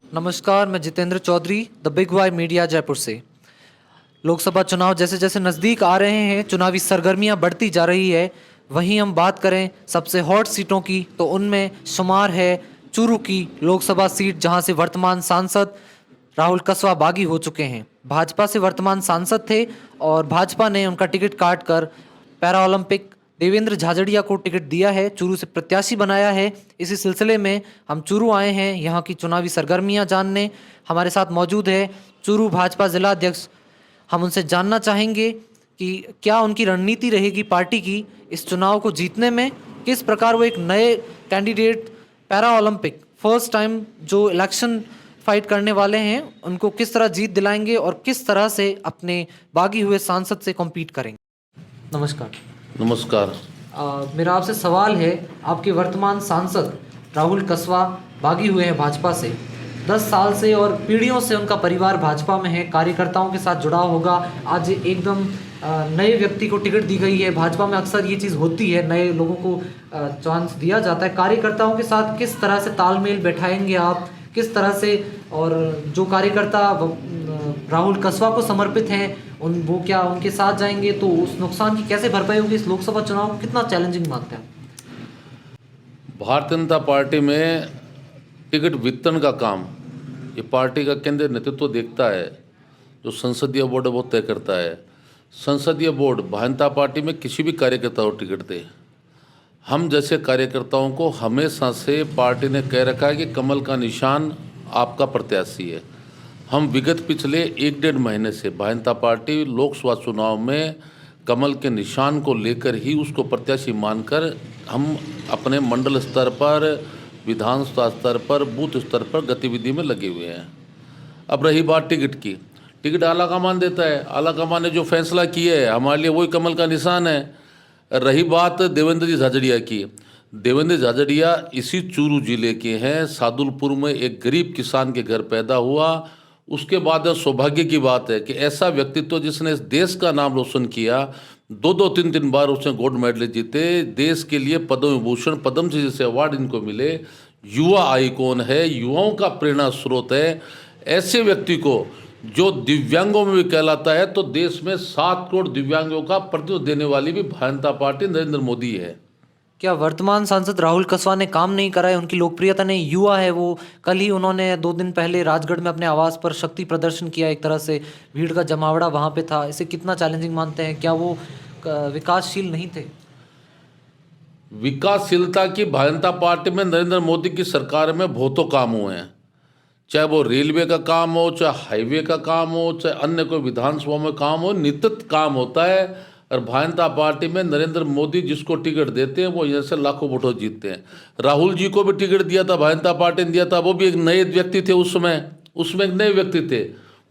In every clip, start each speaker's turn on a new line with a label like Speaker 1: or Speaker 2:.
Speaker 1: नमस्कार, मैं Jitendra Chaudhary the big Y media Jaipur से। लोकसभा चुनाव जैसे जैसे नज़दीक आ रहे हैं, चुनावी सरगर्मियां बढ़ती जा रही है। वहीं हम बात करें सबसे हॉट सीटों की, तो उनमें शुमार है चूरू की लोकसभा सीट, जहां से वर्तमान सांसद राहुल कसवा बागी हो चुके हैं। भाजपा से वर्तमान सांसद थे और भाजपा ने उनका टिकट काट कर पैरा ओलंपिक देवेंद्र झाझड़िया को टिकट दिया है, चूरू से प्रत्याशी बनाया है। इसी सिलसिले में हम चूरू आए हैं यहाँ की चुनावी सरगर्मियां जानने। हमारे साथ मौजूद है चूरू भाजपा जिला अध्यक्ष। हम उनसे जानना चाहेंगे कि क्या उनकी रणनीति रहेगी पार्टी की इस चुनाव को जीतने में, किस प्रकार वो एक नए candidate para Olympic first time जो इलेक्शन फाइट करने वाले हैं उनको किस तरह जीत दिलाएंगे और किस तरह से अपने बागी हुए सांसद से कॉम्पीट करेंगे। नमस्कार।
Speaker 2: नमस्कार।
Speaker 1: मेरा आपसे सवाल है, आपके वर्तमान सांसद राहुल कसवा बागी हुए हैं भाजपा से 10 साल से और पीढ़ियों से उनका परिवार भाजपा में है, कार्यकर्ताओं के साथ जुड़ा होगा। आज एकदम नए व्यक्ति को टिकट दी गई है। भाजपा में अक्सर ये चीज़ होती है, नए लोगों को चांस दिया जाता है। कार्यकर्ताओं के साथ किस तरह से तालमेल बैठाएंगे आप, किस तरह से, और जो कार्यकर्ता राहुल कसवा को समर्पित हैं वो क्या उनके साथ जाएंगे, तो उस नुकसान की कैसे भरपाई होगी? इस लोकसभा चुनाव को कितना चैलेंजिंग मानते हैं?
Speaker 2: भारतीय जनता पार्टी में टिकट वितरण का काम ये पार्टी का केंद्रीय नेतृत्व देखता है, जो संसदीय बोर्ड है वो तय करता है। संसदीय बोर्ड भारतीय जनता पार्टी में किसी भी कार्यकर्ता को टिकट दे, हम जैसे कार्यकर्ताओं को हमेशा से पार्टी ने कह रखा है कि कमल का निशान आपका प्रत्याशी है। हम विगत पिछले 1-1.5 महीने से भारतीय जनता पार्टी लोकसभा चुनाव में कमल के निशान को लेकर ही उसको प्रत्याशी मानकर हम अपने मंडल स्तर पर, विधानसभा स्तर पर, बूथ स्तर पर गतिविधि में लगे हुए हैं। अब रही बात टिकट की, टिकट आलाकमान देता है। आलाकमान ने जो फैसला किया है हमारे लिए वही कमल का निशान है। रही बात देवेंद्र जी झाझड़िया की, देवेंद्र झाझड़िया इसी चूरू जिले के हैं। सादुलपुर में एक गरीब किसान के घर पैदा हुआ। उसके बाद सौभाग्य की बात है कि ऐसा व्यक्तित्व जिसने इस देश का नाम रोशन किया, 2-2, 3-3 बार उसने गोल्ड मेडल जीते, देश के लिए पद्म विभूषण, पद्मश्री जैसे अवार्ड इनको मिले, युवा आइकॉन है, युवाओं का प्रेरणा स्रोत है। ऐसे व्यक्ति को जो दिव्यांगों में भी कहलाता है, तो देश में 7 करोड़ दिव्यांगों का प्रतिनिधित्व देने वाली भी भारतीय जनता पार्टी नरेंद्र मोदी है।
Speaker 1: क्या वर्तमान सांसद राहुल कसवा ने काम नहीं करा है? उनकी लोकप्रियता नहीं, युवा है वो। कल ही उन्होंने 2 दिन पहले राजगढ़ में अपने आवास पर शक्ति प्रदर्शन किया, एक तरह से भीड़ का जमावड़ा वहाँ पे था। इसे कितना चैलेंजिंग मानते हैं? क्या वो विकासशील नहीं थे?
Speaker 2: विकासशीलता की भारतीय जनता पार्टी में नरेंद्र मोदी की सरकार में बहुतों काम हुए हैं, चाहे वो रेलवे का काम हो, चाहे हाईवे का काम हो, चाहे अन्य कोई विधानसभा में काम हो, नित्य काम होता है। और भारतीय जनता पार्टी में नरेंद्र मोदी जिसको टिकट देते हैं वो यहाँ से लाखों वोटों जीतते हैं। राहुल जी को भी टिकट दिया था, भारतीय जनता पार्टी ने दिया था। वो भी एक नए व्यक्ति थे उसमें एक नए व्यक्ति थे।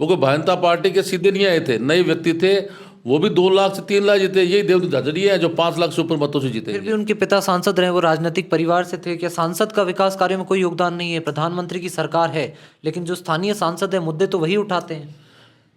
Speaker 2: वो कोई भारतीय जनता पार्टी के सीधे नहीं आए थे, नए व्यक्ति थे। वो भी 2 लाख से 3 लाख जीते। यही देवेंद्र झाझड़िया है जो 5 लाख से ऊपर मतों से जीते।
Speaker 1: फिर भी उनके पिता सांसद रहे, वो राजनीतिक परिवार से थे। क्या सांसद का विकास कार्य में कोई योगदान नहीं है? प्रधानमंत्री की सरकार है, लेकिन जो स्थानीय सांसद है मुद्दे तो वही उठाते हैं।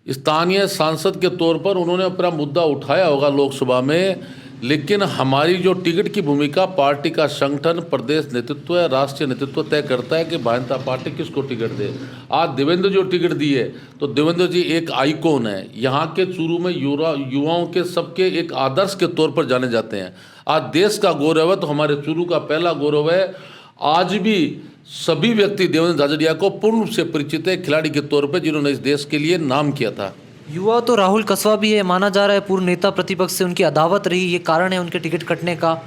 Speaker 2: स्थानीय सांसद के तौर पर उन्होंने अपना मुद्दा उठाया होगा लोकसभा में, लेकिन हमारी जो टिकट की भूमिका पार्टी का संगठन, प्रदेश नेतृत्व या राष्ट्रीय नेतृत्व तय करता है कि भारतीय जनता पार्टी किसको टिकट दे। आज देवेंद्र जो टिकट दी है, तो देवेंद्र जी एक आइकॉन है। यहाँ के चूरू में युवाओं के सबके एक आदर्श के तौर पर जाने जाते हैं। आज देश का गौरव है तो हमारे चूरू का पहला गौरव है। आज भी सभी व्यक्ति देवेंद्र झाझड़िया को पूर्ण रूप से परिचित है, खिलाड़ी के तौर पर जिन्होंने इस देश के लिए नाम किया था।
Speaker 1: युवा तो राहुल कसवा भी है, माना जा रहा है पूर्व नेता प्रतिपक्ष से उनकी अदावत रही, ये कारण है उनके टिकट कटने का।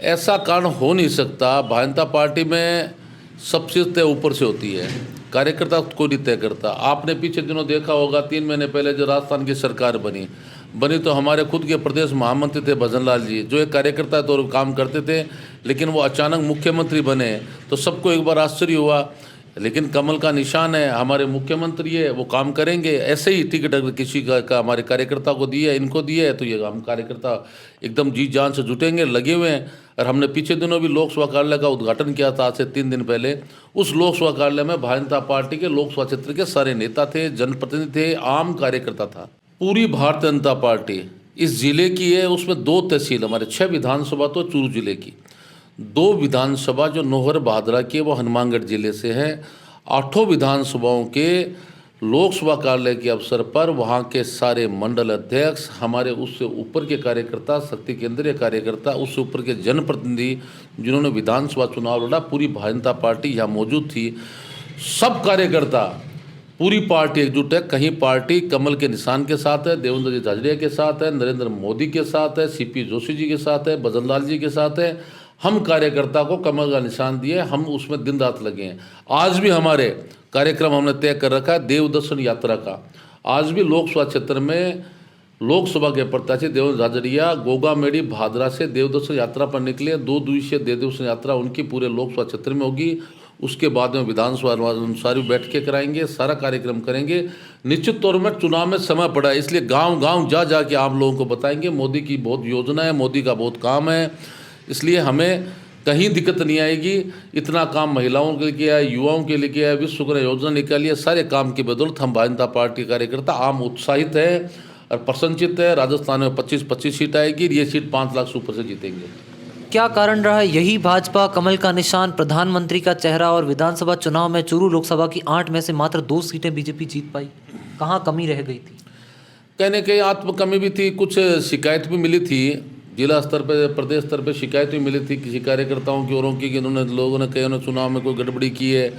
Speaker 2: ऐसा कारण हो नहीं सकता। भारतीय जनता पार्टी में सब चीज़ तय ऊपर से होती है, कार्यकर्ता कोई नहीं तय करता। आपने पीछे दिनों देखा होगा, 3 महीने पहले जो राजस्थान की सरकार बनी तो हमारे खुद के प्रदेश महामंत्री थे भजन लाल जी, जो एक कार्यकर्ता तो काम करते थे, लेकिन वो अचानक मुख्यमंत्री बने तो सबको एक बार आश्चर्य हुआ। लेकिन कमल का निशान है, हमारे मुख्यमंत्री है, वो काम करेंगे। ऐसे ही टिकट अगर किसी का हमारे कार्यकर्ता को दिया है, इनको दिया है, तो ये हम कार्यकर्ता एकदम जी जान से जुटेंगे, लगे हुए हैं। और हमने पीछे दिनों भी लोकसभा कार्यालय का उद्घाटन किया था, आज से 3 दिन पहले। उस लोकसभा कार्यालय में भारतीय जनता पार्टी के लोकसभा क्षेत्र के सारे नेता थे, जनप्रतिनिधि थे, आम कार्यकर्ता था। पूरी भारतीय जनता पार्टी इस जिले की है। उसमें 2 तहसील, हमारे 6 विधानसभा तो चूरू जिले की, 2 विधानसभा जो नोहर बहादरा की है वो हनुमानगढ़ जिले से है। 8 विधानसभाओं के लोकसभा कार्यालय के अवसर पर वहाँ के सारे मंडल अध्यक्ष, हमारे उससे ऊपर के कार्यकर्ता, शक्ति केंद्रीय कार्यकर्ता, उससे ऊपर के जनप्रतिनिधि जिन्होंने विधानसभा चुनाव लड़ा, पूरी भारतीय जनता पार्टी यहाँ मौजूद थी। सब कार्यकर्ता, पूरी पार्टी एकजुट है। कहीं पार्टी कमल के निशान के साथ है, देवेंद्र जी झाझड़िया के साथ है, नरेंद्र मोदी के साथ है, सीपी जोशी जी के साथ है, भजनलाल जी के साथ है। हम कार्यकर्ता को कमल का निशान दिए, हम उसमें दिन रात लगे हैं। आज भी हमारे कार्यक्रम हमने तय कर रखा है देव दर्शन यात्रा का। आज भी लोकसभा क्षेत्र में लोकसभा के प्रत्याशी देवेंद्र झाझड़िया गोगामेड़ी भादरा से देव दर्शन यात्रा पर निकले। 2 दिवसीय देव दर्शन यात्रा उनकी पूरे लोकसभा क्षेत्र में होगी। उसके बाद में विधानसभा अनुसार बैठकें कराएंगे, सारा कार्यक्रम करेंगे। निश्चित तौर में चुनाव में समय पड़ा है, इसलिए गांव गांव जा जा के आप लोगों को बताएंगे। मोदी की बहुत योजना है, मोदी का बहुत काम है, इसलिए हमें कहीं दिक्कत नहीं आएगी। इतना काम महिलाओं के लिए किया है, युवाओं के लिए किया है, विश्वकर्मा योजना निकाली है। सारे काम की बदौलत हम भारतीय जनता पार्टी कार्यकर्ता आम उत्साहित है और प्रसन्नचित है। राजस्थान में 25 सीट आएगी, ये सीट 5 लाख से ऊपर से जीतेंगे।
Speaker 1: क्या कारण रहा यही भाजपा, कमल का निशान, प्रधानमंत्री का चेहरा और विधानसभा चुनाव में चूरू लोकसभा की 8 में से मात्र 2 सीटें बीजेपी जीत पाई? कहाँ कमी रह गई थी?
Speaker 2: कहने के आत्म कमी भी थी, कुछ शिकायत भी मिली थी, जिला स्तर पर, प्रदेश स्तर पर शिकायत भी मिली थी किसी कार्यकर्ताओं की औरों की, कि इन्होंने लोगों ने कहा उन्होंने चुनाव में कोई गड़बड़ी की है।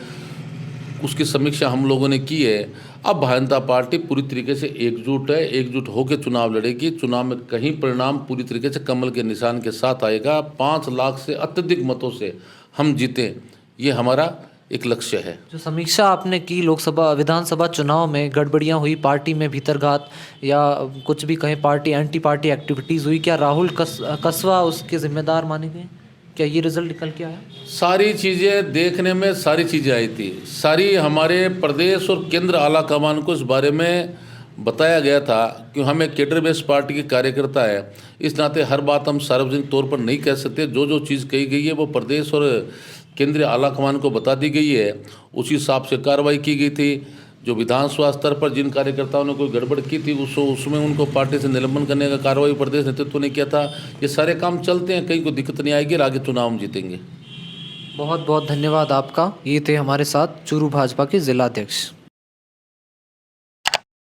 Speaker 2: उसकी समीक्षा हम लोगों ने की है। अब भारतीय जनता पार्टी पूरी तरीके से एकजुट है, एकजुट होकर चुनाव लड़ेगी। चुनाव में कहीं परिणाम पूरी तरीके से कमल के निशान के साथ आएगा। 5 लाख से अत्यधिक मतों से हम जीतें, ये हमारा एक लक्ष्य है।
Speaker 1: जो समीक्षा आपने की लोकसभा विधानसभा चुनाव में गड़बड़ियां हुई, पार्टी में भीतरघात या कुछ भी कहें पार्टी एंटी पार्टी एक्टिविटीज़ हुई, क्या राहुल कसवा उसके जिम्मेदार माने गए? क्या ये रिजल्ट निकल के आया?
Speaker 2: सारी चीज़ें देखने में सारी चीज़ें आई थी, सारी हमारे प्रदेश और केंद्र आला कमान को इस बारे में बताया गया था कि हम एक केडर बेस्ड पार्टी के कार्यकर्ता है। इस नाते हर बात हम सार्वजनिक तौर पर नहीं कह सकते। जो जो चीज़ कही गई है वो प्रदेश और केंद्रीय आला कमान को बता दी गई है, उसी हिसाब से कार्रवाई की गई थी। जो विधानसभा स्तर पर जिन कार्यकर्ताओं ने कोई गड़बड़ की थी उसमें उनको पार्टी से निलंबन करने का कार्रवाई प्रदेश नेतृत्व ने किया था। ये सारे काम चलते हैं, कहीं कोई दिक्कत नहीं आएगी और आगे चुनाव हम जीतेंगे।
Speaker 1: बहुत बहुत धन्यवाद आपका। ये थे हमारे साथ चूरू भाजपा के जिलाध्यक्ष।